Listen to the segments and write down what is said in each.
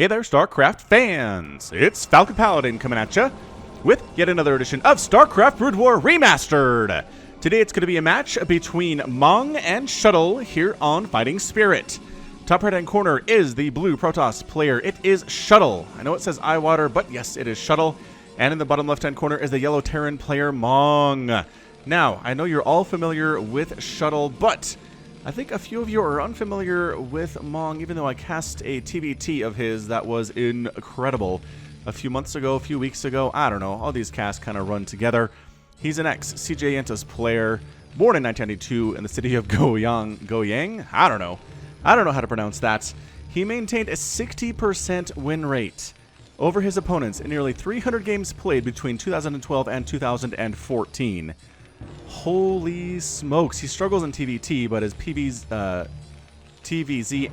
Hey there, StarCraft fans! It's Falcon Paladin coming at ya with yet another edition of StarCraft Brood War Remastered! Today it's going to be a match between Mong and Shuttle here on Fighting Spirit. Top right-hand corner is the blue Protoss player. It is Shuttle. I know it says Eyewater, but yes, it is Shuttle. And in the bottom left-hand corner is the yellow Terran player Mong. Now, I know you're all familiar with Shuttle, but I think a few of you are unfamiliar with Mong, even though I cast a TBT of his that was incredible a few months ago, a few weeks ago. I don't know. All these casts kind of run together. He's an ex-CJ Entus player, born in 1992 in the city of Goyang? I don't know. I don't know how to pronounce that. He maintained a 60% win rate over his opponents in nearly 300 games played between 2012 and 2014. Holy smokes, he struggles in TVT, but his TVZ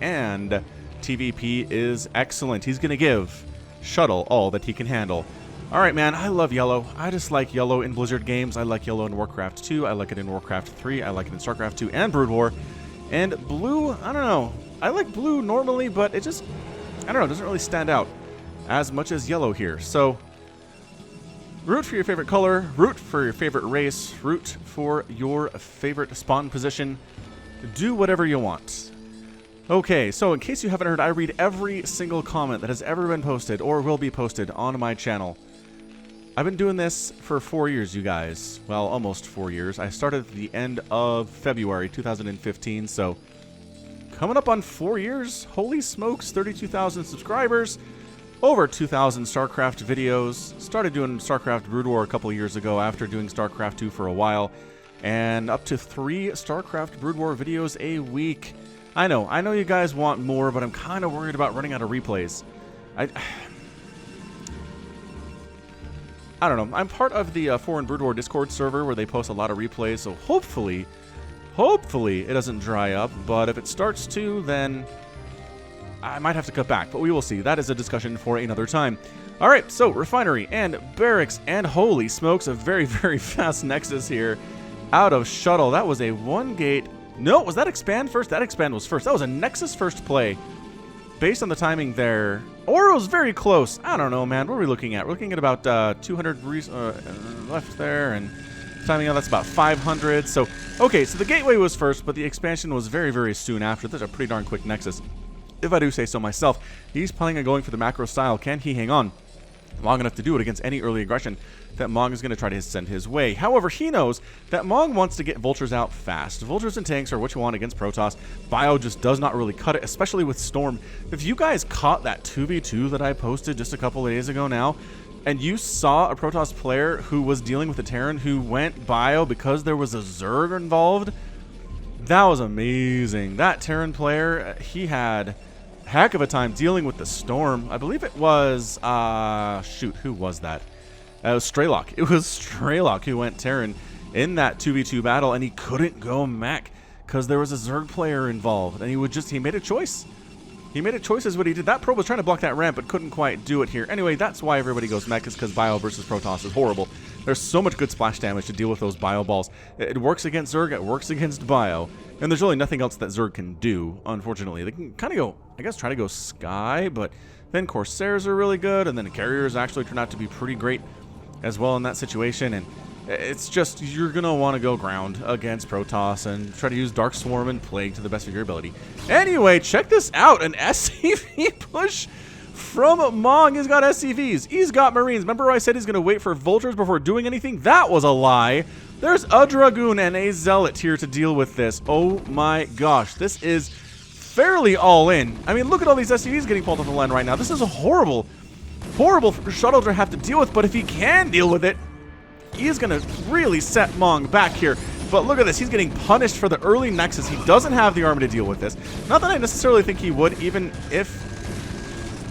and TVP is excellent. He's going to give Shuttle all that he can handle. Alright, man, I love yellow. I just like yellow in Blizzard games. I like yellow in Warcraft 2. I like it in Warcraft 3. I like it in StarCraft 2 and Brood War. And blue, I don't know. I like blue normally, but it just, I don't know, doesn't really stand out as much as yellow here. So root for your favorite color, root for your favorite race, root for your favorite spawn position. Do whatever you want. Okay, so in case you haven't heard, I read every single comment that has ever been posted or will be posted on my channel. I've been doing this for 4 years, you guys. Well, almost 4 years. I started at the end of February 2015, so coming up on 4 years. Holy smokes, 32,000 subscribers. Over 2,000 StarCraft videos. Started doing StarCraft Brood War a couple years ago after doing StarCraft 2 for a while. And up to 3 StarCraft Brood War videos a week. I know you guys want more, but I'm kind of worried about running out of replays. I don't know. I'm part of the Foreign Brood War Discord server where they post a lot of replays, so hopefully it doesn't dry up. But if it starts to, then I might have to cut back, but we will see. That is a discussion for another time. Alright, so Refinery and Barracks, and holy smokes, a very, very fast Nexus here out of Shuttle. That was a one-gate. No, was that Expand first? That Expand was first. That was a Nexus first play. Based on the timing there. Or it was very close. I don't know, man. What are we looking at? We're looking at about 200 left there, and timing out, that's about 500. So, okay, so the Gateway was first, but the expansion was very, very soon after. That's a pretty darn quick Nexus, if I do say so myself. He's planning on going for the macro style. Can he hang on long enough to do it against any early aggression that Mong is going to try to send his way? However, he knows that Mong wants to get Vultures out fast. Vultures and tanks are what you want against Protoss. Bio just does not really cut it, especially with Storm. If you guys caught that 2v2 that I posted just a couple of days ago now, and you saw a Protoss player who was dealing with a Terran who went Bio because there was a Zerg involved, that was amazing. That Terran player, he had heck of a time dealing with the Storm. I believe it was, shoot, who was that? It was Straylock. It was Straylock who went Terran in that 2v2 battle, and he couldn't go mech because there was a Zerg player involved, and he made a choice. He made a choice is what he did. That probe was trying to block that ramp, but couldn't quite do it here. Anyway, that's why everybody goes mech, is because Bio versus Protoss is horrible. There's so much good splash damage to deal with those Bio balls. It works against Zerg, it works against Bio, and there's really nothing else that Zerg can do, unfortunately. They can kind of go, I guess, try to go Sky, but then Corsairs are really good, and then Carriers actually turn out to be pretty great as well in that situation, and it's just, you're going to want to go ground against Protoss and try to use Dark Swarm and Plague to the best of your ability. Anyway, check this out, an SCV push from Mong. He's got SCVs, he's got Marines. Remember I said he's going to wait for Vultures before doing anything? That was a lie. There's a Dragoon and a Zealot here to deal with this. Oh my gosh, this is fairly all in. I mean, look at all these SCVs getting pulled off the line right now. This is a horrible for Shuttle to have to deal with, but if he can deal with it, he's going to really set Mong back here. But look at this. He's getting punished for the early Nexus. He doesn't have the army to deal with this. Not that I necessarily think he would, even if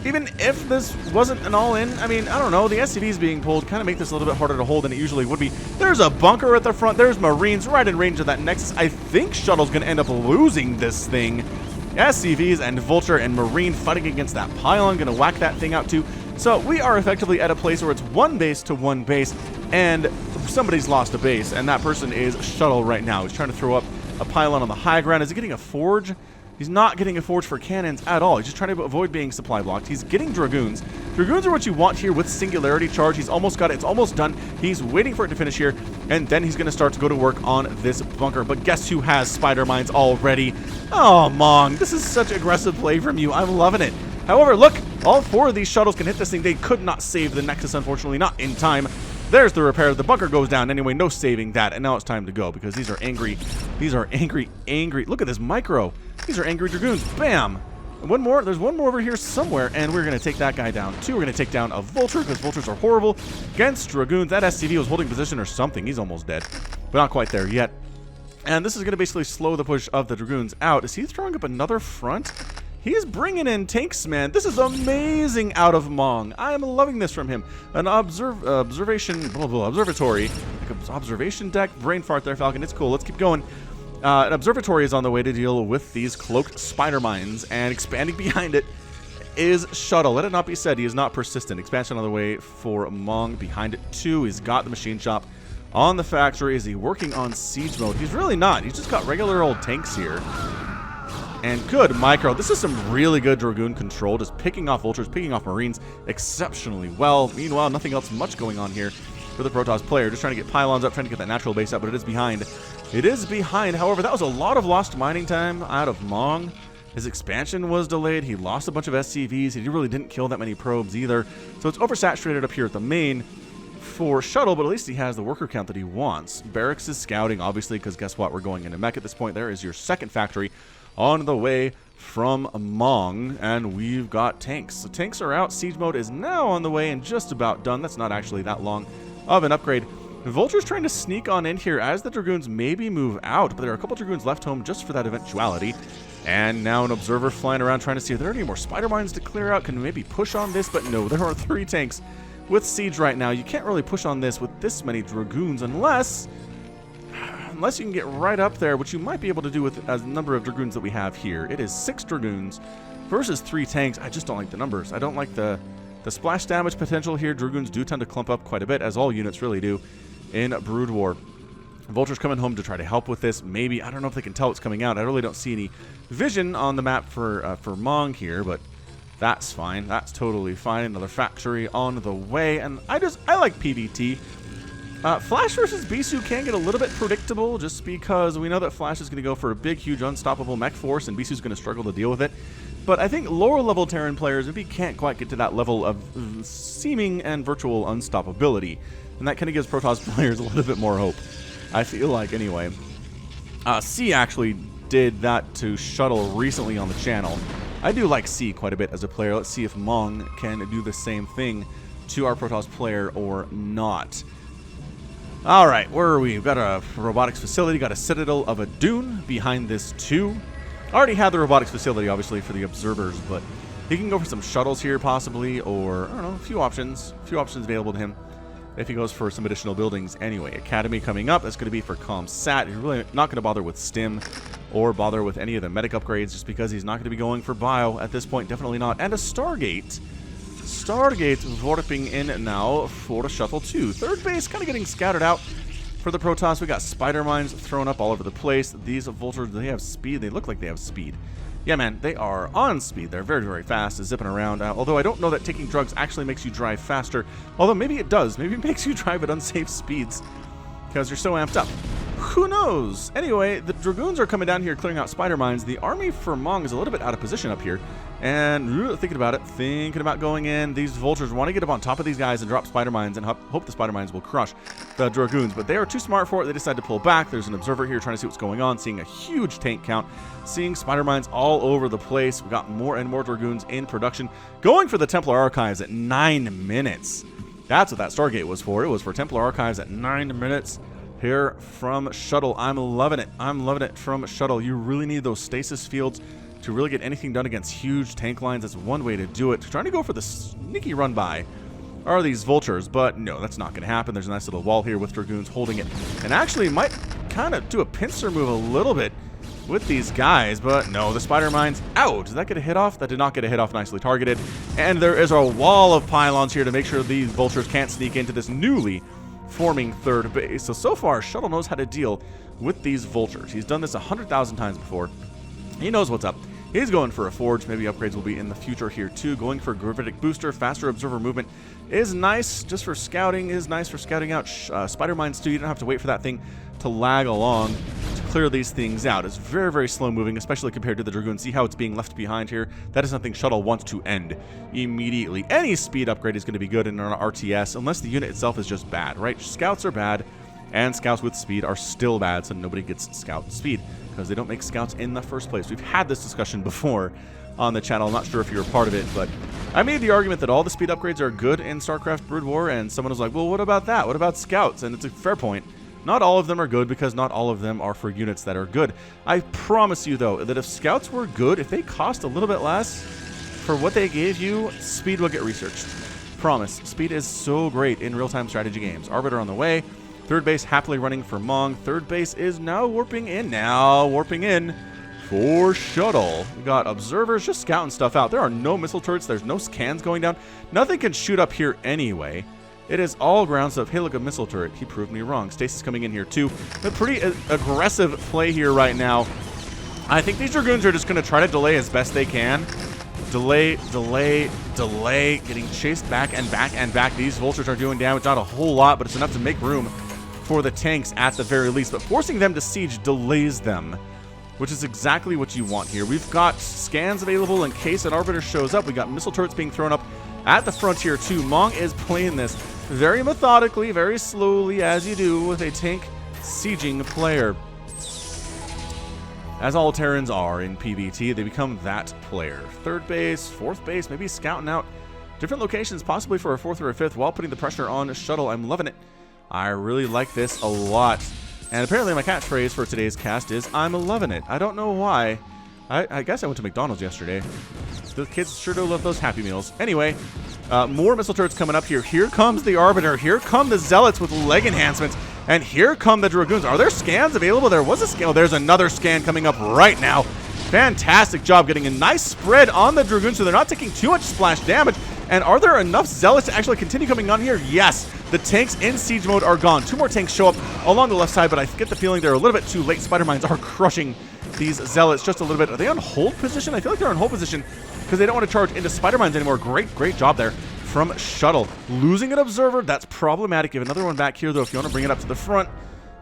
this wasn't an all-in. I mean, I don't know. The SCVs being pulled kind of make this a little bit harder to hold than it usually would be. There's a bunker at the front. There's Marines right in range of that Nexus. I think Shuttle's going to end up losing this thing. SCVs and Vulture and Marine fighting against that pylon. Going to whack that thing out too. So we are effectively at a place where it's one base to one base, and somebody's lost a base, and that person is Shuttle right now. He's trying to throw up a pylon on the high ground. Is he getting a forge? He's not getting a forge for cannons at all. He's just trying to avoid being supply blocked. He's getting Dragoons. Dragoons are what you want here with Singularity Charge. He's almost got it. It's almost done. He's waiting for it to finish here, and then he's going to start to go to work on this bunker. But guess who has Spider Mines already? Oh, Mong, this is such aggressive play from you. I'm loving it. However, look, all 4 of these shuttles can hit this thing. They could not save the Nexus, unfortunately, not in time. There's the repair. The bunker goes down anyway. No saving that. And now it's time to go because these are angry. These are angry. Look at this micro. These are angry Dragoons. Bam. And one more. There's one more over here somewhere. And we're going to take that guy down too. We're going to take down a Vulture because Vultures are horrible against Dragoons. That SCV was holding position or something. He's almost dead. But not quite there yet. And this is going to basically slow the push of the Dragoons out. Is he throwing up another front? He's bringing in tanks, man. This is amazing out of Mong. I am loving this from him. An observatory, like an observation deck. Brain fart there, Falcon. It's cool. Let's keep going. An observatory is on the way to deal with these cloaked spider mines, and expanding behind it is Shuttle. Let it not be said, he is not persistent. Expansion on the way for Mong. Behind it too, he's got the machine shop on the factory. Is he working on siege mode? He's really not. He's just got regular old tanks here. And good micro. This is some really good Dragoon control, just picking off Vultures, picking off Marines exceptionally well. Meanwhile, nothing else much going on here for the Protoss player. Just trying to get pylons up, trying to get that natural base up, but it is behind. It is behind. However, that was a lot of lost mining time out of Mong. His expansion was delayed. He lost a bunch of SCVs. He really didn't kill that many probes either. So it's oversaturated up here at the main for Shuttle, but at least he has the worker count that he wants. Barracks is scouting, obviously, because guess what? We're going into mech at this point. There is your second factory on the way from Mong, and we've got tanks. So tanks are out. Siege mode is now on the way and just about done. That's not actually that long of an upgrade. Vulture's trying to sneak on in here as the Dragoons maybe move out, but there are a couple Dragoons left home just for that eventuality. And now an observer flying around trying to see if there are any more spider mines to clear out. Can we maybe push on this? But no, there are 3 tanks with siege right now. You can't really push on this with this many Dragoons unless you can get right up there, which you might be able to do with a number of Dragoons that we have here. It is 6 Dragoons versus 3 tanks. I just don't like the numbers. I don't like the splash damage potential here. Dragoons do tend to clump up quite a bit, as all units really do in Brood War. Vulture's coming home to try to help with this. Maybe, I don't know if they can tell what's coming out. I really don't see any vision on the map for Mong here, but that's fine. That's totally fine. Another factory on the way, and I like PvT. Flash versus Bisu can get a little bit predictable just because we know that Flash is going to go for a big, huge, unstoppable mech force, and Bisu's going to struggle to deal with it. But I think lower-level Terran players maybe can't quite get to that level of seeming and virtual unstoppability, and that kind of gives Protoss players a little bit more hope, I feel like, anyway. C actually did that to Shuttle recently on the channel. I do like C quite a bit as a player. Let's see if Mong can do the same thing to our Protoss player or not. All right, where are we? We've got a robotics facility, got a Citadel of a Dune behind this too. Already had the robotics facility, obviously, for the observers, but he can go for some shuttles here, possibly, or, I don't know, a few options available to him if he goes for some additional buildings. Anyway, Academy coming up. That's going to be for ComSat. He's really not going to bother with Stim or bother with any of the medic upgrades just because he's not going to be going for Bio at this point. Definitely not. And a Stargate. Stargate warping in now for Shuttle 2. Third base kind of getting scattered out for the Protoss. We got spider mines thrown up all over the place. These Vultures, they have speed. They look like they have speed. Yeah, man, they are on speed. They're very, very fast, zipping around. Although I don't know that taking drugs actually makes you drive faster. Although maybe it does. Maybe it makes you drive at unsafe speeds because you're so amped up. Who knows? Anyway, the Dragoons are coming down here clearing out spider mines. The army for Mong is a little bit out of position up here. And thinking about going in. These Vultures want to get up on top of these guys and drop spider mines and hope the spider mines will crush the Dragoons. But they are too smart for it. They decide to pull back. There's an observer here trying to see what's going on, seeing a huge tank count, seeing spider mines all over the place. We got more and more Dragoons in production. Going for the Templar Archives at 9 minutes. That's what that Stargate was for. It was for Templar Archives at 9 minutes. Here from Shuttle. I'm loving it. I'm loving it from Shuttle. You really need those stasis fields to really get anything done against huge tank lines. That's one way to do it. Trying to go for the sneaky run by are these Vultures, but no, that's not going to happen. There's a nice little wall here with Dragoons holding it. And actually might kind of do a pincer move a little bit with these guys, but no, the spider mines out. Did that get a hit off? That did not get a hit off. Nicely targeted. And there is a wall of pylons here to make sure these Vultures can't sneak into this newly forming third base. So far, Shuttle knows how to deal with these Vultures. He's done this 100,000 times before. He knows what's up. He's going for a forge. Maybe upgrades will be in the future here too. Going for gravitic booster. Faster observer movement is nice just for scouting. Is nice for scouting out spider mines too. You don't have to wait for that thing to lag along to clear these things out. It's very, very slow moving, especially compared to the Dragoon. See how it's being left behind here? That is something Shuttle wants to end immediately. Any speed upgrade is going to be good in an RTS unless the unit itself is just bad, right? Scouts are bad, and scouts with speed are still bad, so nobody gets scout speed because they don't make scouts in the first place. We've had this discussion before on the channel. I'm not sure if you were part of it, but I made the argument that all the speed upgrades are good in StarCraft Brood War, and someone was like, well, what about that? What about scouts? And it's a fair point. Not all of them are good because not all of them are for units that are good. I promise you, though, that if scouts were good, if they cost a little bit less for what they gave you, speed will get researched. Promise. Speed is so great in real-time strategy games. Arbiter on the way. Third base happily running for Mong. Third base is now warping in. For Shuttle. We got observers just scouting stuff out. There are no missile turrets. There's no scans going down. Nothing can shoot up here anyway. It is all ground stuff. Hey, look, a missile turret. He proved me wrong. Stasis coming in here, too. A pretty aggressive play here right now. I think these Dragoons are just going to try to delay as best they can. Delay. Getting chased back and back and back. These Vultures are doing damage. Not a whole lot, but it's enough to make room for the tanks at the very least. But forcing them to siege delays them, which is exactly what you want here. We've got scans available in case an Arbiter shows up. We got missile turrets being thrown up at the frontier too. Mong is playing this very methodically, very slowly, as you do with a tank sieging player. As all Terrans are in PvT, they become that player. Third base, fourth base, maybe scouting out different locations, possibly for a fourth or a fifth, while putting the pressure on Shuttle. I'm loving it. I really like this a lot. And apparently my catchphrase for today's cast is, I'm loving it. I don't know why. I guess I went to McDonald's yesterday. The kids sure do love those Happy Meals. Anyway, more missile turrets coming up here. Here comes the Arbiter. Here come the Zealots with leg enhancements. And here come the Dragoons. Are there scans available? There was a scan. Oh, there's another scan coming up right now. Fantastic job getting a nice spread on the Dragoons so they're not taking too much splash damage. And are there enough Zealots to actually continue coming on here? Yes. The tanks in siege mode are gone. Two more tanks show up along the left side, but I get the feeling they're a little bit too late. Spider Mines are crushing these Zealots just a little bit. Are they on hold position? I feel like they're on hold position because they don't want to charge into Spider Mines anymore. Great job there from Shuttle. Losing an observer, that's problematic. You have another one back here, though, if you want to bring it up to the front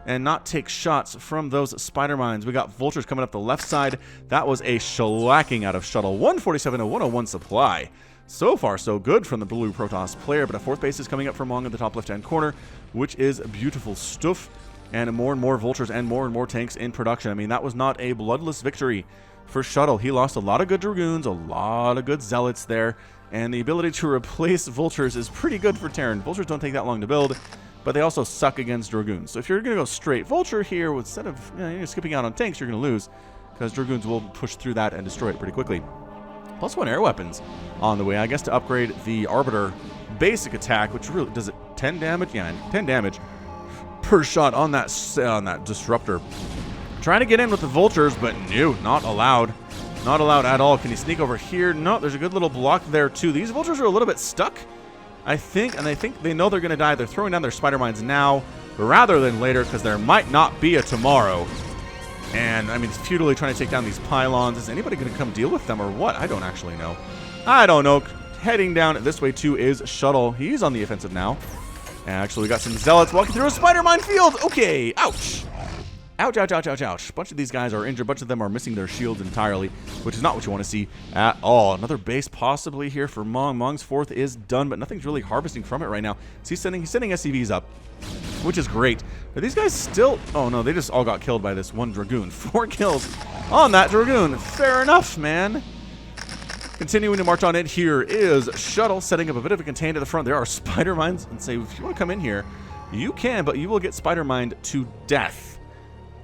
and not take shots from those Spider Mines. We got Vultures coming up the left side. That was a shellacking out of Shuttle. 147 to 101 supply. So far, so good from the blue Protoss player, but a fourth base is coming up from Mong in the top left-hand corner, which is beautiful stuff. And more Vultures and more tanks in production. I mean, that was not a bloodless victory for Shuttle. He lost a lot of good Dragoons, a lot of good Zealots there, and the ability to replace Vultures is pretty good for Terran. Vultures don't take that long to build, but they also suck against Dragoons. So if you're going to go straight Vulture here, instead of you're skipping out on tanks, you're going to lose, because Dragoons will push through that and destroy it pretty quickly. +1 air weapons on the way, I guess, to upgrade the Arbiter basic attack, which really does it 10 damage? Yeah, 10 damage per shot on that disruptor. Trying to get in with the Vultures, but no, not allowed. Not allowed at all. Can you sneak over here? No, there's a good little block there too. These Vultures are a little bit stuck, I think, and I think they know they're going to die. They're throwing down their Spider Mines now rather than later because there might not be a tomorrow. And, I mean, it's futilely trying to take down these pylons. Is anybody going to come deal with them or what? I don't actually know. I don't know. Heading down this way, too, is Shuttle. He's on the offensive now. And actually, we got some Zealots walking through a Spider Mine field. Okay, ouch. Ouch, ouch, ouch, ouch, ouch. A bunch of these guys are injured. A bunch of them are missing their shields entirely, which is not what you want to see at all. Another base possibly here for Mong. Mong's fourth is done, but nothing's really harvesting from it right now. So he's sending SCVs up, which is great. Are these guys still... Oh, no, they just all got killed by this one Dragoon. 4 kills on that Dragoon. Fair enough, man. Continuing to march on in here is Shuttle, setting up a bit of a contain at the front. There are Spider Mines, and say, if you want to come in here, you can, but you will get Spider Mined to death.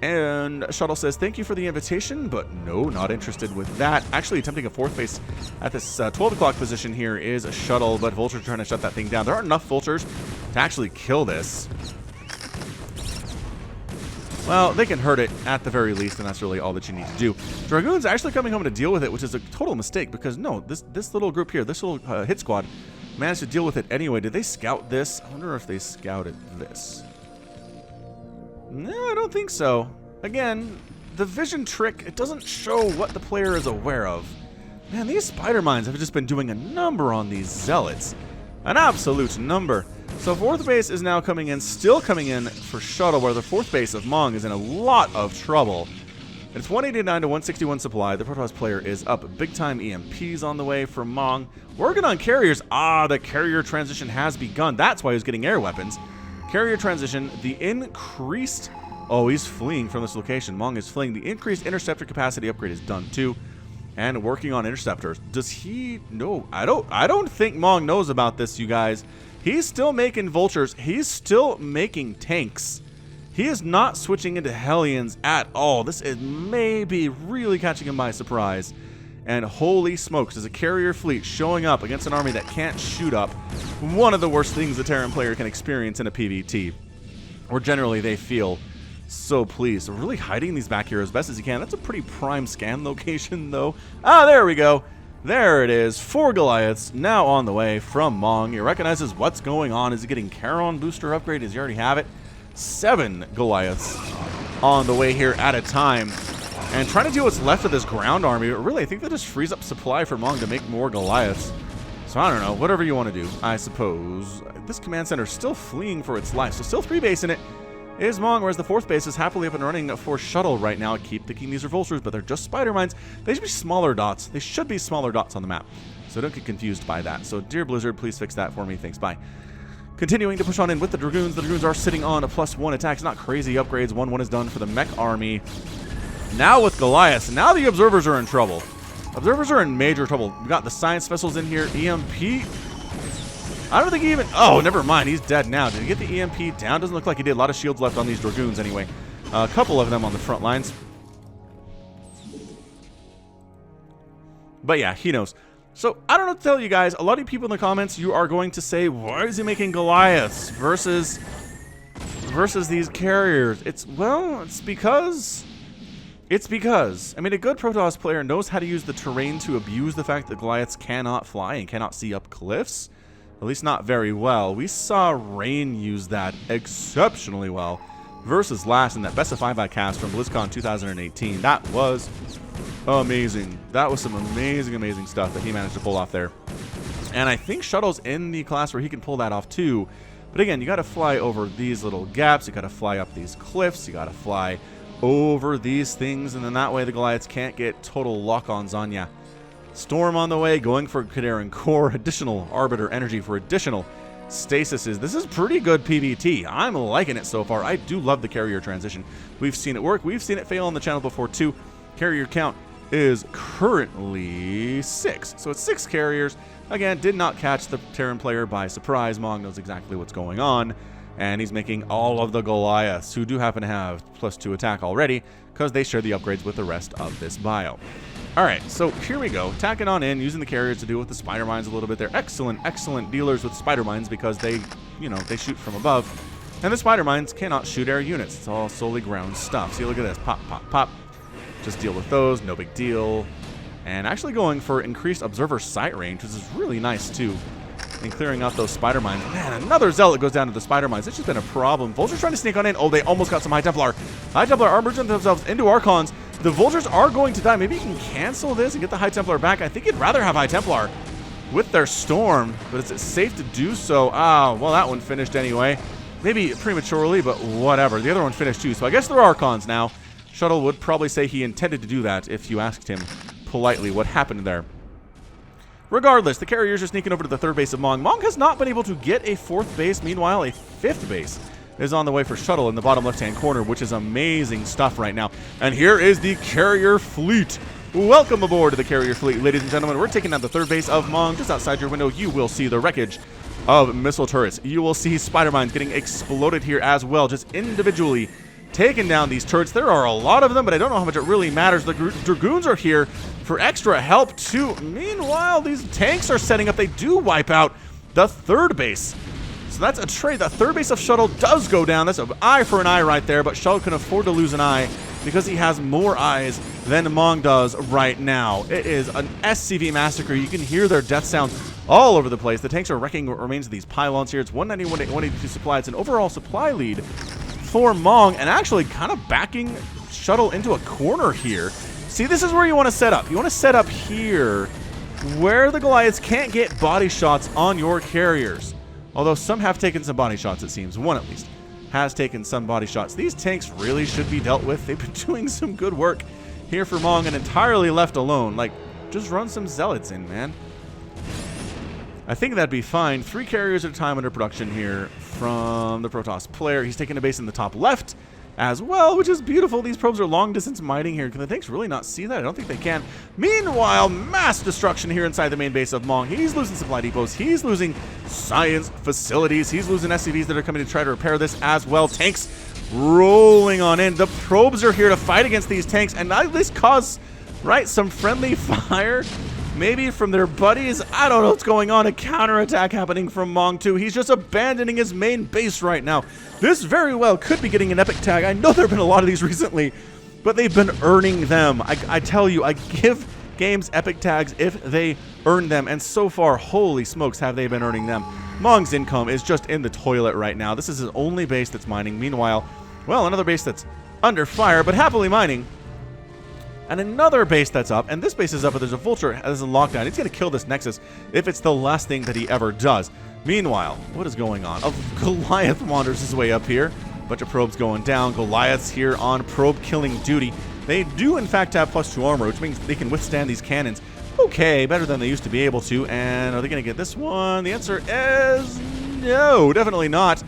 And Shuttle says, thank you for the invitation, but no, not interested with that. Actually attempting a fourth base at this 12 o'clock position here is a Shuttle, but Vulture's trying to shut that thing down. There aren't enough Vultures to actually kill this. Well, they can hurt it at the very least, and that's really all that you need to do. Dragoon's actually coming home to deal with it, which is a total mistake, because no, this little group here, this little hit squad, managed to deal with it anyway. Did they scout this? I wonder if they scouted this. No, I don't think so. Again, the vision trick, it doesn't show what the player is aware of. Man, these spider mines have just been doing a number on these zealots. An absolute number. So 4th base is now coming in, still coming in for Shuttle, where the 4th base of Mong is in a lot of trouble. It's 189 to 161 supply. The Protoss player is up. Big time EMPs on the way from Mong. Working on carriers. Ah, the carrier transition has begun. That's why he's getting air weapons. Carrier transition. The increased... Oh, he's fleeing from this location. Mong is fleeing. The increased interceptor capacity upgrade is done too. And working on interceptors. Does he... No, I don't think Mong knows about this, you guys. He's still making vultures. He's still making tanks. He is not switching into Hellions at all. This is maybe really catching him by surprise. And holy smokes, is a carrier fleet showing up against an army that can't shoot up. One of the worst things a Terran player can experience in a PvT. Or generally they feel so pleased. So really hiding these back here as best as you can. That's a pretty prime scan location though. Ah, there we go. There it is. 4 Goliaths now on the way from Mong. He recognizes what's going on. Is he getting Charon booster upgrade? Does he already have it? 7 Goliaths on the way here at a time. And trying to do what's left of this ground army. But really, I think that just frees up supply for Mong to make more Goliaths. So I don't know. Whatever you want to do, I suppose. This command center is still fleeing for its life. So still 3 base in it is Mong, whereas the 4th base is happily up and running for Shuttle right now. I keep thinking these are vultures, but they're just spider mines. They should be smaller dots. They should be smaller dots on the map. So don't get confused by that. So dear Blizzard, please fix that for me. Thanks. Bye. Continuing to push on in with the Dragoons. The Dragoons are sitting on a +1 attacks. Not crazy upgrades. 1-1 is done for the mech army. Now with Goliaths. Now the Observers are in trouble. Observers are in major trouble. We've got the Science Vessels in here. EMP. I don't think he even... Oh, never mind. He's dead now. Did he get the EMP down? Doesn't look like he did. A lot of shields left on these Dragoons anyway. A couple of them on the front lines. But yeah, he knows. So, I don't know what to tell you guys. A lot of you people in the comments, you are going to say, why is he making Goliaths versus these carriers? It's because... I mean, a good Protoss player knows how to use the terrain to abuse the fact that Goliaths cannot fly and cannot see up cliffs. At least not very well. We saw Rain use that exceptionally well versus Last in that Best of 5 cast from BlizzCon 2018. That was amazing. That was some amazing, amazing stuff that he managed to pull off there. And I think Shuttle's in the class where he can pull that off too. But again, you got to fly over these little gaps. You got to fly up these cliffs. You got to fly over these things. And then that way the Goliaths can't get total lock-ons on ya. Storm on the way, going for Kaderan Core, additional Arbiter Energy for additional stasises. This is pretty good PvT. I'm liking it so far. I do love the carrier transition. We've seen it work. We've seen it fail on the channel before too. Carrier count is currently 6. So it's 6 carriers. Again, did not catch the Terran player by surprise. Mong knows exactly what's going on. And he's making all of the Goliaths, who do happen to have +2 attack already, because they share the upgrades with the rest of this bio. Alright, so here we go. Tacking on in, using the carriers to deal with the spider mines a little bit. They're excellent, excellent dealers with spider mines because they, they shoot from above. And the spider mines cannot shoot air units. It's all solely ground stuff. See, look at this. Pop, pop, pop. Just deal with those. No big deal. And actually going for increased observer sight range, which is really nice too. And clearing out those spider mines. Man, another zealot goes down to the spider mines. It's just been a problem. Vulture's trying to sneak on in. Oh, they almost got some High Templar. High Templar armored themselves into Archons. The Vultures are going to die. Maybe you can cancel this and get the High Templar back. I think you'd rather have High Templar with their Storm, but is it safe to do so? Ah, well, that one finished anyway. Maybe prematurely, but whatever. The other one finished too, so I guess they're Archons now. Shuttle would probably say he intended to do that if you asked him politely what happened there. Regardless, the carriers are sneaking over to the 3rd base of Mong. Mong has not been able to get a 4th base. Meanwhile, a 5th base is on the way for Shuttle in the bottom left-hand corner, which is amazing stuff right now. And here is the carrier fleet. Welcome aboard to the carrier fleet, ladies and gentlemen. We're taking down the 3rd base of Mong. Just outside your window, you will see the wreckage of missile turrets. You will see spider mines getting exploded here as well, just individually taking down these turrets. There are a lot of them, but I don't know how much it really matters. The Dragoons are here for extra help too. Meanwhile, these tanks are setting up. They do wipe out the 3rd base. So that's a trade. The 3rd base of Shuttle does go down. That's an eye for an eye right there, but Shuttle can afford to lose an eye because he has more eyes than Mong does right now. It is an SCV massacre. You can hear their death sounds all over the place. The tanks are wrecking what remains of these pylons here. It's 191 to 182 supply. It's an overall supply lead for Mong, and actually kind of backing Shuttle into a corner here. See, this is where you want to set up. You want to set up here where the Goliaths can't get body shots on your carriers. Although some have taken some body shots, it seems. One, at least, has taken some body shots. These tanks really should be dealt with. They've been doing some good work here for Mong and entirely left alone. Like, just run some zealots in, man. I think that'd be fine. 3 carriers at a time under production here from the Protoss player. He's taking a base in the top left as well, which is beautiful. These probes are long-distance mining here. Can the tanks really not see that? I don't think they can. Meanwhile, mass destruction here inside the main base of Mong. He's losing supply depots. He's losing science facilities. He's losing SCVs that are coming to try to repair this as well. Tanks rolling on in. The probes are here to fight against these tanks and at least cause, right, some friendly fire. Maybe from their buddies. I don't know what's going on. A counterattack happening from Mong too. He's just abandoning his main base right now. This very well could be getting an epic tag. I know there have been a lot of these recently, but they've been earning them. I tell you, I give games epic tags if they earn them, and so far, holy smokes, have they been earning them. Mong's income is just in the toilet right now. This is his only base that's mining. Meanwhile, well, another base that's under fire, but happily mining. And another base that's up, and this base is up, but there's a Vulture as a lockdown. He's going to kill this Nexus if it's the last thing that he ever does. Meanwhile, what is going on? A Goliath wanders his way up here. Bunch of probes going down. Goliaths here on probe killing duty. They do, in fact, have +2 armor, which means they can withstand these cannons. Okay, better than they used to be able to. And are they going to get this one? The answer is no, definitely not.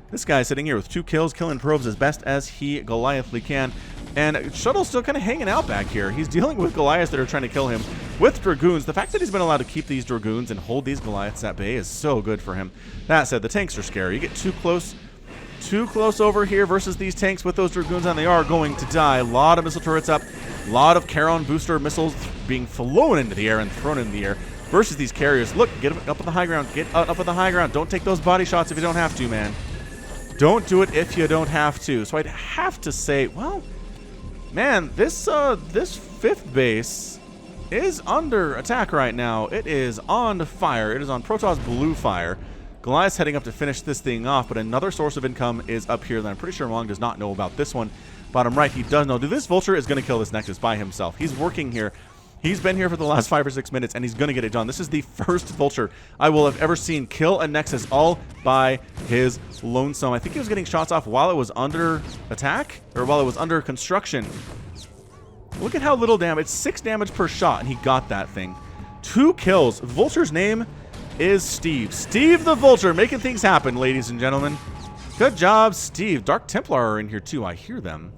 This guy's sitting here with 2 kills, killing probes as best as he Goliathly can. And Shuttle's still kind of hanging out back here. He's dealing with Goliaths that are trying to kill him with Dragoons. The fact that he's been allowed to keep these Dragoons and hold these Goliaths at bay is so good for him. That said, the tanks are scary. You get too close over here versus these tanks with those Dragoons, and they are going to die. A lot of missile turrets up. A lot of Charon booster missiles being flown into the air and thrown into the air versus these carriers. Look, get up on the high ground. Get up on the high ground. Don't take those body shots if you don't have to, man. Don't do it if you don't have to. So I'd have to say, well, man, this 5th base is under attack right now. It is on fire. It is on Protoss blue fire. Goliath's heading up to finish this thing off, but another source of income is up here that I'm pretty sure Mong does not know about this one. Bottom right, he does know. Dude, this Vulture is going to kill this Nexus by himself. He's working here. He's been here for the last 5 or 6 minutes, and he's going to get it done. This is the first Vulture I will have ever seen kill a Nexus all by his lonesome. I think he was getting shots off while it was under attack, or while it was under construction. Look at how little damage. It's 6 damage per shot, and he got that thing. 2 kills. Vulture's name is Steve. Steve the Vulture, making things happen, ladies and gentlemen. Good job, Steve. Dark Templar are in here, too. I hear them.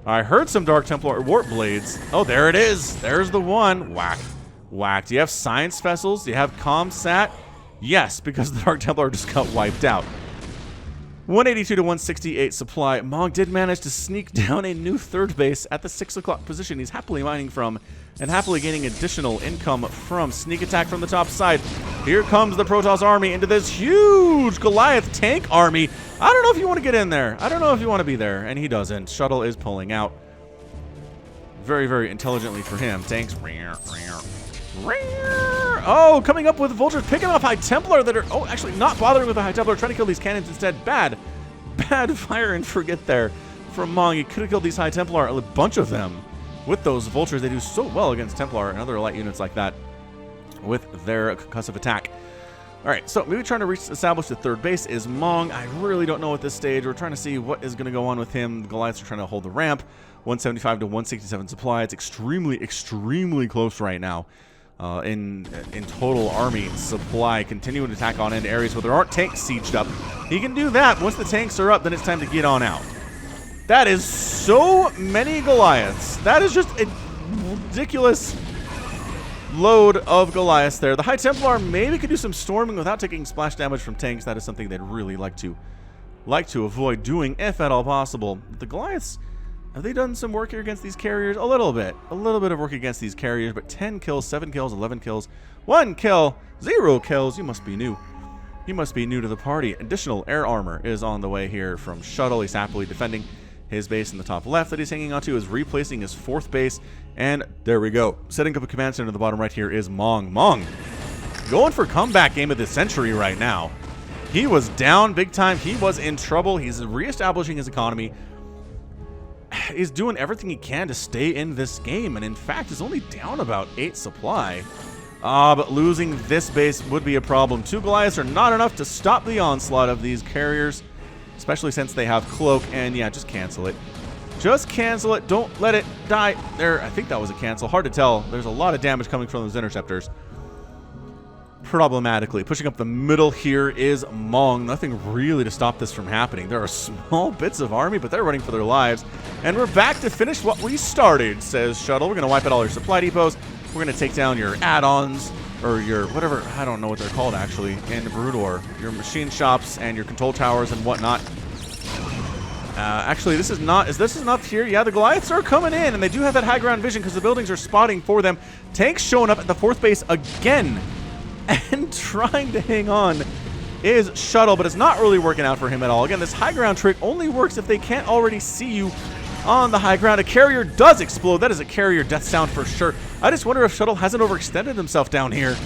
I heard some Dark Templar warp blades. Oh, there it is. There's the one. Whack. Whack. Do you have science vessels? Do you have ComSat? Yes, because the Dark Templar just got wiped out. 182 to 168 supply. Mong did manage to sneak down a new 3rd base at the 6 o'clock position he's happily mining from and happily gaining additional income from sneak attack from the top side. Here comes the Protoss army into this huge Goliath tank army. I don't know if you want to get in there. I don't know if you want to be there, and he doesn't. Shuttle is pulling out. Very, very intelligently for him. Tanks. Oh, coming up with Vultures, picking off High Templar that are, oh, actually not bothering with the High Templar, trying to kill these cannons instead. Bad fire and forget there from Mong. He could have killed these High Templar, a bunch of them, with those Vultures. They do so well against Templar and other light units like that with their concussive attack. All right, so maybe trying to establish the 3rd base is Mong. I really don't know at this stage. We're trying to see what is going to go on with him. The Goliaths are trying to hold the ramp. 175 to 167 supply. It's extremely, extremely close right now. In total army supply, continuing to attack on into areas where there aren't tanks sieged up. He can do that. Once the tanks are up, then it's time to get on out. That is so many Goliaths. That is just a ridiculous load of Goliaths there. The High Templar maybe could do some storming without taking splash damage from tanks. That is something they'd really like to avoid doing, if at all possible. The Goliaths, have they done some work here against these carriers? A little bit of work against these carriers, but 10 kills, 7 kills, 11 kills, 1 kill, 0 kills. You must be new. You must be new to the party. Additional air armor is on the way here from Shuttle. He's happily defending his base in the top left that he's hanging onto, is replacing his 4th base, and there we go. Setting up a command center in the bottom right here is Mong. Mong going for comeback game of the century right now. He was down big time. He was in trouble. He's reestablishing his economy. is doing everything he can to stay in this game, and in fact is only down about 8 supply. But losing this base would be a problem. 2 Goliaths are not enough to stop the onslaught of these carriers, especially since they have Cloak, and yeah, just cancel it. Just cancel it. Don't let it die. There, I think that was a cancel. Hard to tell. There's a lot of damage coming from those interceptors. Problematically. Pushing up the middle here is Mong. Nothing really to stop this from happening. There are small bits of army, but they're running for their lives. And we're back to finish what we started, says Shuttle. We're going to wipe out all your supply depots. We're going to take down your add-ons, or your whatever, I don't know what they're called actually, in Brood War. Your machine shops and your control towers and whatnot. Actually, this is not here. Yeah, the Goliaths are coming in, and they do have that high ground vision because the buildings are spotting for them. Tanks showing up at the 4th base again. And trying to hang on is Shuttle, but it's not really working out for him at all. Again, this high ground trick only works if they can't already see you on the high ground. A carrier does explode. That is a carrier death sound for sure. I just wonder if Shuttle hasn't overextended himself down here.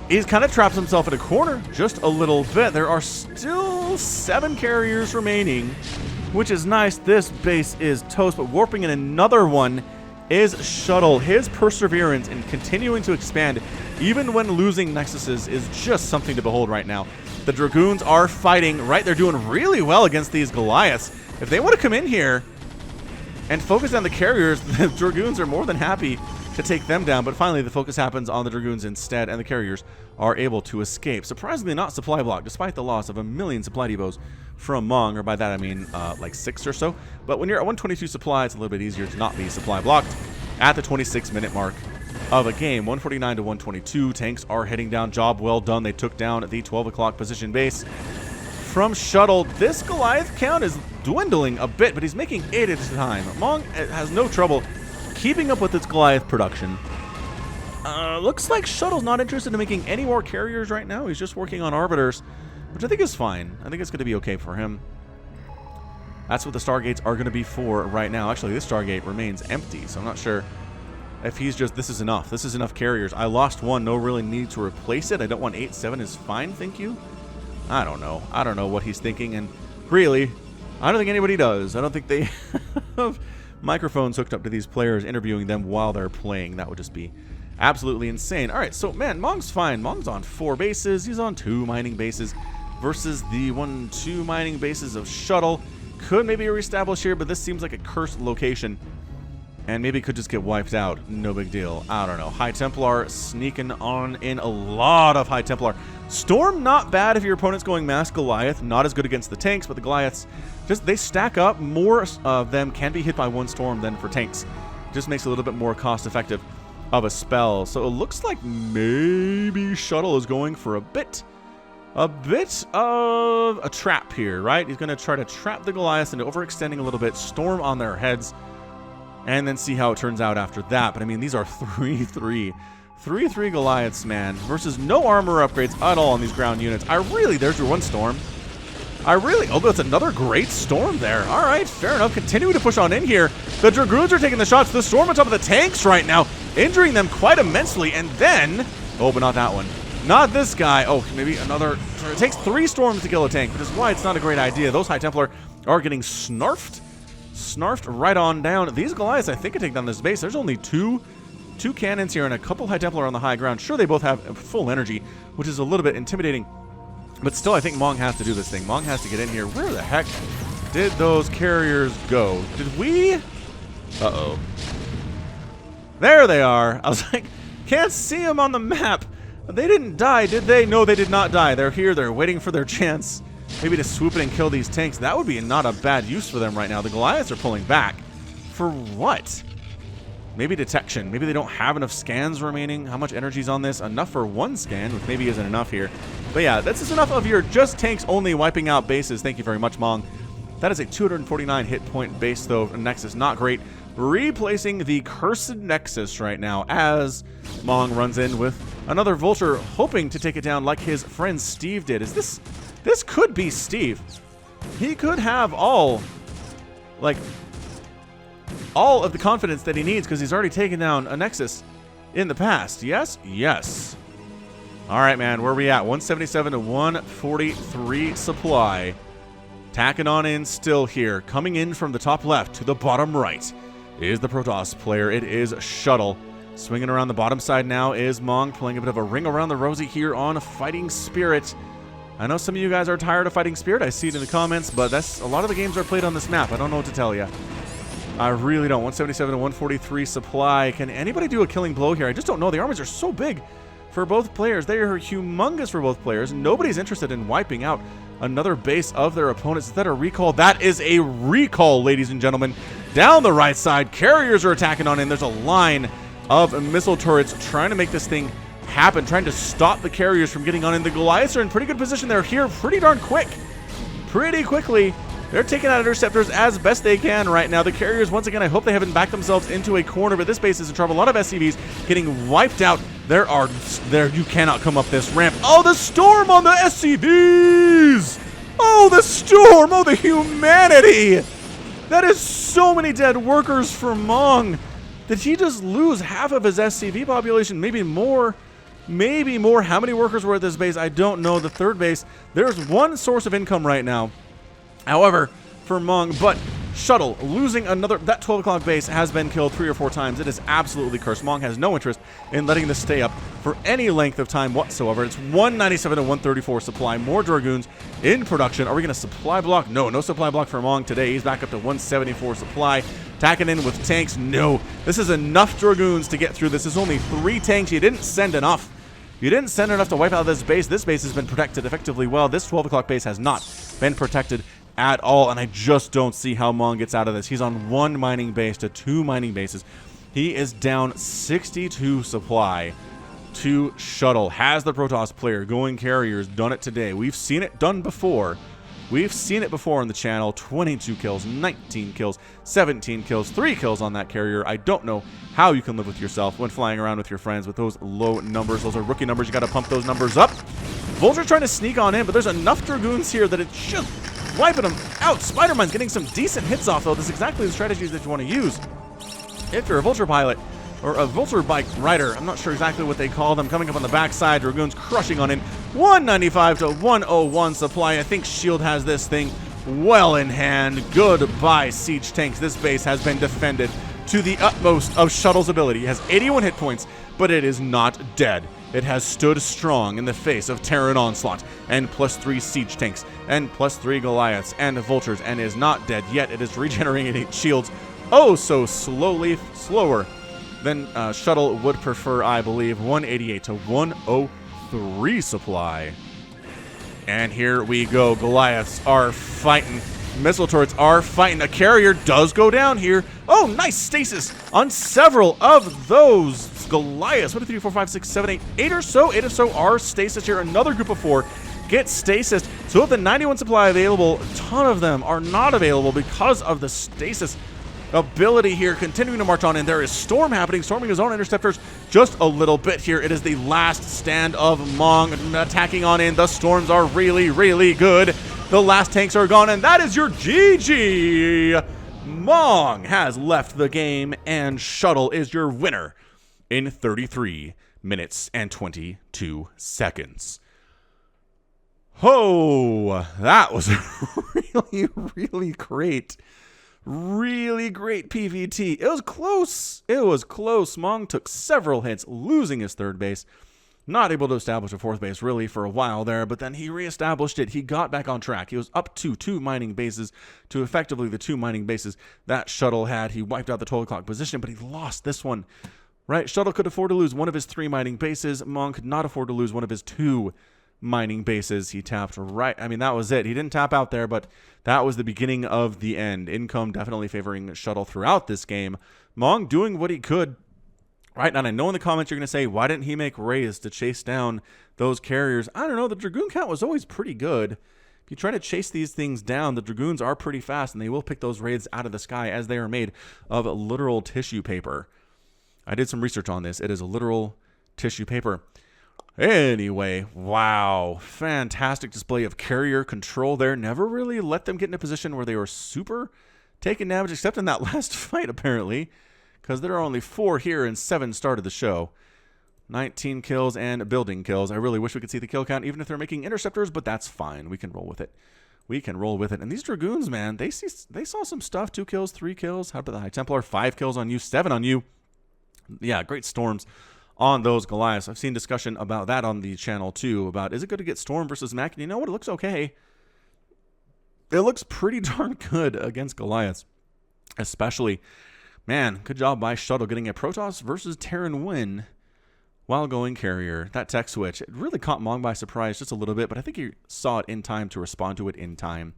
He's kind of trapped himself in a corner just a little bit. There are still 7 carriers remaining, which is nice. This base is toast, but warping in another one is Shuttle. His perseverance in continuing to expand, even when losing Nexuses, is just something to behold right now. The Dragoons are fighting, right? They're doing really well against these Goliaths. If they want to come in here and focus on the carriers, the Dragoons are more than happy to take them down. But finally, the focus happens on the Dragoons instead, and the carriers are able to escape. Surprisingly not supply blocked, despite the loss of 1 million supply depots from Mong, or by that I mean like 6 or so. But when you're at 122 supply, it's a little bit easier to not be supply blocked at the 26-minute mark of a game. 149 to 122. Tanks are heading down. Job well done. They took down the 12 o'clock position base. From Shuttle, this Goliath count is dwindling a bit, but he's making 8 at a time. Mong has no trouble keeping up with its Goliath production. Looks like Shuttle's not interested in making any more carriers right now. He's just working on arbiters, which I think is fine. I think it's going to be okay for him. That's what the Stargates are going to be for right now. Actually, this Stargate remains empty, so I'm not sure if he's just, this is enough. This is enough carriers. I lost 1. No really need to replace it. I don't want 8. 7 is fine, thank you. I don't know. I don't know what he's thinking, and really, I don't think anybody does. I don't think they have microphones hooked up to these players interviewing them while they're playing. That would just be absolutely insane. All right, so, man, Mong's fine. Mong's on 4 bases. He's on 2 mining bases versus the 1-2 mining bases of Shuttle. Could maybe reestablish here, but this seems like a cursed location, and maybe it could just get wiped out. No big deal. I don't know. High Templar sneaking on in. A lot of High Templar. Storm, not bad if your opponent's going Mass Goliath. Not as good against the tanks, but the Goliaths, just they stack up. More of them can be hit by 1 Storm than for tanks. Just makes it a little bit more cost-effective of a spell. So it looks like maybe Shuttle is going for a bit of a trap here, right? He's going to try to trap the Goliaths into overextending a little bit, Storm on their heads, and then see how it turns out after that. But I mean, these are 3-3 Goliaths, man, versus no armor upgrades at all on these ground units. There's your 1 Storm. Oh, that's another great Storm there. All right, fair enough. Continuing to push on in here. The Dragoons are taking the shots. The Storm on top of the tanks right now, injuring them quite immensely. And then, oh, but not that one. Not this guy. Oh, maybe another. It takes 3 Storms to kill a tank, which is why it's not a great idea. Those High Templar are getting snarfed right on down. These Goliaths, I think, can take down this base. There's only two cannons here and a couple High Templar on the high ground. Sure, they both have full energy, which is a little bit intimidating. But still, I think Mong has to do this thing. Mong has to get in here. Where the heck did those carriers go? Did we? Uh-oh. There they are. I was like, can't see them on the map. They didn't die, did they? No, they did not die. They're here. They're waiting for their chance. Maybe to swoop in and kill these tanks. That would be not a bad use for them right now. The Goliaths are pulling back. For what? Maybe detection. Maybe they don't have enough scans remaining. How much energy's on this? Enough for 1 scan, which maybe isn't enough here. But yeah, that's just enough of your just tanks only wiping out bases. Thank you very much, Mong. That is a 249 hit point base, though. Nexus, not great. Replacing the cursed Nexus right now as Mong runs in with another Vulture, hoping to take it down like his friend Steve did. This could be Steve. He could have all of the confidence that he needs because he's already taken down a Nexus in the past. Yes? Yes. All right, man. Where are we at? 177 to 143 supply. Tacking on in still here. Coming in from the top left to the bottom right is the Protoss player. It is Shuttle. Swinging around the bottom side now is Mong, playing a bit of a ring around the rosy here on Fighting Spirit. I know some of you guys are tired of Fighting Spirit. I see it in the comments, but that's a lot of the games are played on this map. I don't know what to tell you. I really don't. 177 to 143 supply. Can anybody do a killing blow here? I just don't know. The armies are so big for both players. They are humongous for both players. Nobody's interested in wiping out another base of their opponents. Is that a recall? That is a recall, ladies and gentlemen. Down the right side, carriers are attacking on in. There's a line of missile turrets trying to make this thing happen, trying to stop the carriers from getting on in. The Goliaths are in pretty good position. They're here pretty darn quick. Pretty quickly. They're taking out interceptors as best they can right now. The carriers, once again, I hope they haven't backed themselves into a corner, but this base is in trouble. A lot of SCVs getting wiped out. You cannot come up this ramp. Oh, the storm on the SCVs! Oh, the storm! Oh, the humanity! That is so many dead workers for Mong. Did he just lose half of his SCV population? Maybe more. Maybe more. How many workers were at this base? I don't know. The third base, there's one source of income right now. However, for Mong, but Shuttle losing another. That 12 o'clock base has been killed 3 or 4 times. It is absolutely cursed. Mong has no interest in letting this stay up for any length of time whatsoever. It's 197 to 134 supply. More Dragoons in production. Are we going to supply block? No, no supply block for Mong today. He's back up to 174 supply. Tacking in with tanks. No, this is enough Dragoons to get through. This is only 3 tanks. You didn't send enough. You didn't send enough to wipe out this base. This base has been protected effectively well. This 12 o'clock base has not been protected at all, and I just don't see how Mong gets out of this. He's on 1 mining base to 2 mining bases. He is down 62 supply to Shuttle. Has the Protoss player going carriers done it today? We've seen it done before. We've seen it before on the channel. 22 kills, 19 kills, 17 kills, 3 kills on that carrier. I don't know how you can live with yourself when flying around with your friends with those low numbers. Those are rookie numbers. You got to pump those numbers up. Vulture trying to sneak on in, but there's enough Dragoons here that it's just wiping them out. Spider-Man's getting some decent hits off, though. This is exactly the strategies that you want to use if you're a Vulture pilot or a Vulture bike rider. I'm not sure exactly what they call them. Coming up on the backside, Dragoons crushing on in. 195 to 101 supply. I think Shield has this thing well in hand. Goodbye, siege tanks. This base has been defended to the utmost of Shuttle's ability. It has 81 hit points, but it is not dead. It has stood strong in the face of Terran onslaught and +3 siege tanks and +3 Goliaths and Vultures, and is not dead yet. It is regenerating shields oh so slowly, slower than Shuttle would prefer, I believe. 188 to 103 supply. And here we go. Goliaths are fighting. Missile turrets are fighting. A carrier does go down here. Oh, nice stasis on several of those Goliaths. 1, 2, 3, 4, 5, 6, 7, 8. 8 or so are stasis here. Another group of 4 get stasis. So of the 91 supply available, a ton of them are not available because of the stasis ability here. Continuing to march on in. There is storm happening. Storming his own interceptors just a little bit here. It is the last stand of Mong attacking on in. The storms are really, really good. The last tanks are gone, and that is your GG. Mong has left the game, and Shuttle is your winner in 33 minutes and 22 seconds. Oh, that was really, really great. Really great PVT. It was close. It was close. Mong took several hits, losing his third base. Not able to establish a fourth base really for a while there, but then he reestablished it. He got back on track. He was up to 2 mining bases, to effectively the 2 mining bases that Shuttle had. He wiped out the 12 o'clock position, but he lost this one. Right? Shuttle could afford to lose one of his 3 mining bases. Mong could not afford to lose one of his 2 mining bases. He tapped right. I mean, that was it. He didn't tap out there, but that was the beginning of the end. Income definitely favoring Shuttle throughout this game. Mong doing what he could. Right, and I know in the comments you're going to say, why didn't he make raids to chase down those carriers? I don't know. The Dragoon count was always pretty good. If you try to chase these things down, the Dragoons are pretty fast, and they will pick those raids out of the sky as they are made of literal tissue paper. I did some research on this. It is a literal tissue paper. Anyway, wow. Fantastic display of carrier control there. Never really let them get in a position where they were super taking damage, except in that last fight, apparently. Because there are only 4 here and 7 started the show. 19 kills and building kills. I really wish we could see the kill count, even if they're making interceptors, but that's fine. We can roll with it. we can roll with it. And these Dragoons, man, they saw some stuff. 2 kills, 3 kills. How about the High Templar? 5 kills on you, 7 on you. Yeah, great storms on those Goliaths. I've seen discussion about that on the channel too, about is it good to get Storm versus Mech? And you know what? It looks okay. It looks pretty darn good against Goliaths. Especially, man, good job by Shuttle getting a Protoss versus Terran win while going carrier. That tech switch, it really caught Mong by surprise just a little bit, but I think he saw it in time to respond to it in time.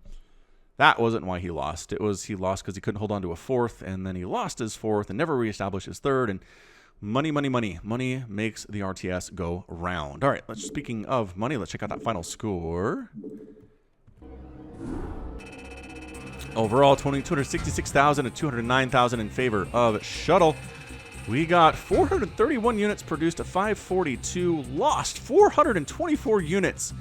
That wasn't why he lost. It was he lost because he couldn't hold on to a 4th, and then he lost his 4th and never reestablished his 3rd, and money, money, money. Money makes the RTS go round. All right, speaking of money, let's check out that final score. Overall, 266,000 to 209,000 in favor of Shuttle. We got 431 units produced to 542, lost 424 units.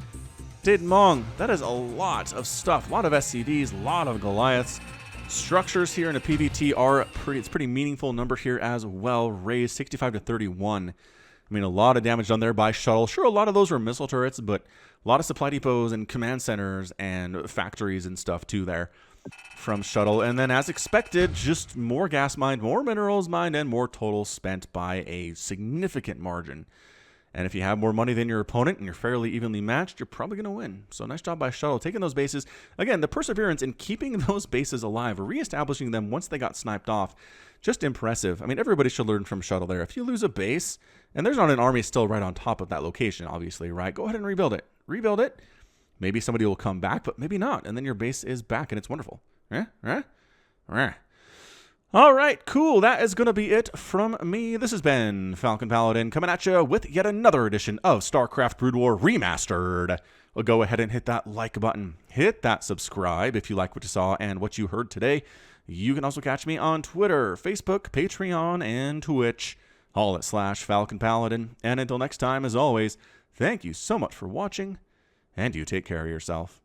Did Mong. That is a lot of stuff. A lot of SCVs, a lot of Goliaths. Structures here in a PVT are it's pretty meaningful number here as well. Raised 65 to 31. I mean, a lot of damage done there by Shuttle. Sure, a lot of those were missile turrets, but a lot of supply depots and command centers and factories and stuff too there from Shuttle. And then as expected, just more gas mined, more minerals mined, and more total spent by a significant margin. And if you have more money than your opponent and you're fairly evenly matched, you're probably going to win. So nice job by Shuttle taking those bases. Again, the perseverance in keeping those bases alive, reestablishing them once they got sniped off, just impressive. I mean, everybody should learn from Shuttle there. If you lose a base, and there's not an army still right on top of that location, obviously, right? Go ahead and rebuild it. Rebuild it. Maybe somebody will come back, but maybe not. And then your base is back, and it's wonderful. All right, cool. That is going to be it from me. This has been Falcon Paladin coming at you with yet another edition of StarCraft Brood War Remastered. Well, go ahead and hit that like button. Hit that subscribe if you like what you saw and what you heard today. You can also catch me on Twitter, Facebook, Patreon, and Twitch, all at /Falcon Paladin. And until next time, as always, thank you so much for watching, and you take care of yourself.